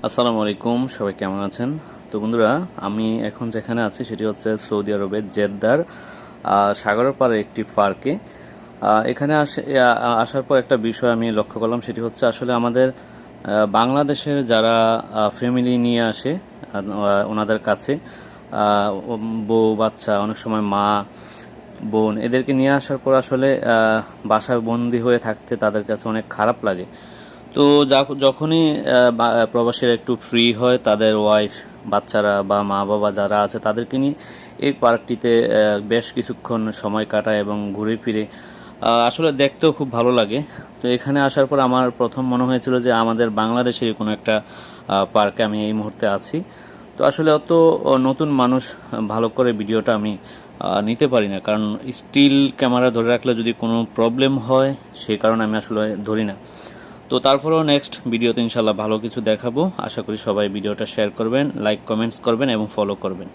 আসসালামু আলাইকুম, সবাই কেমন আছেন? তো বন্ধুরা, আমি এখন যেখানে আছি সেটি হচ্ছে সৌদি আরবের জেদ্দার সাগরের পাড়ে একটি পার্কে। এখানে আসার পর একটা বিষয় আমি লক্ষ্য করলাম, সেটি হচ্ছে আসলে আমাদের বাংলাদেশের যারা ফ্যামিলি নিয়ে আসে ওনাদের কাছে বউ বাচ্চা, অনেক সময় মা বোন এদেরকে নিয়ে আসার পর আসলে বাসায় বন্দি হয়ে থাকতে তাদের কাছে অনেক খারাপ লাগে। তো যখনই প্রবাসীরা একটু ফ্রি হয়, তাদের ওয়াইফ বাচ্চারা বা মা বাবা যারা আছে তাদেরকে নিয়ে এই পার্কটিতে বেশ কিছুক্ষণ সময় কাটায় এবং ঘুরে ফিরে আসলে দেখতেও খুব ভালো লাগে। তো এখানে আসার পর আমার প্রথম মনে হয়েছিল যে আমাদের বাংলাদেশের কোনো একটা পার্কে আমি এই মুহূর্তে আছি। তো আসলে অত নতুন মানুষ ভালো করে ভিডিওটা আমি নিতে পারি না, কারণ স্টিল ক্যামেরা ধরে রাখলে যদি কোনো প্রবলেম হয় সেই কারণে আমি আসলে ধরি না। তো তারপরেও নেক্সট ভিডিওতে ইনশাল্লাহ ভালো কিছু দেখাবো। আশা করি সবাই ভিডিওটা শেয়ার করবেন, লাইক কমেন্টস করবেন এবং ফলো করবেন।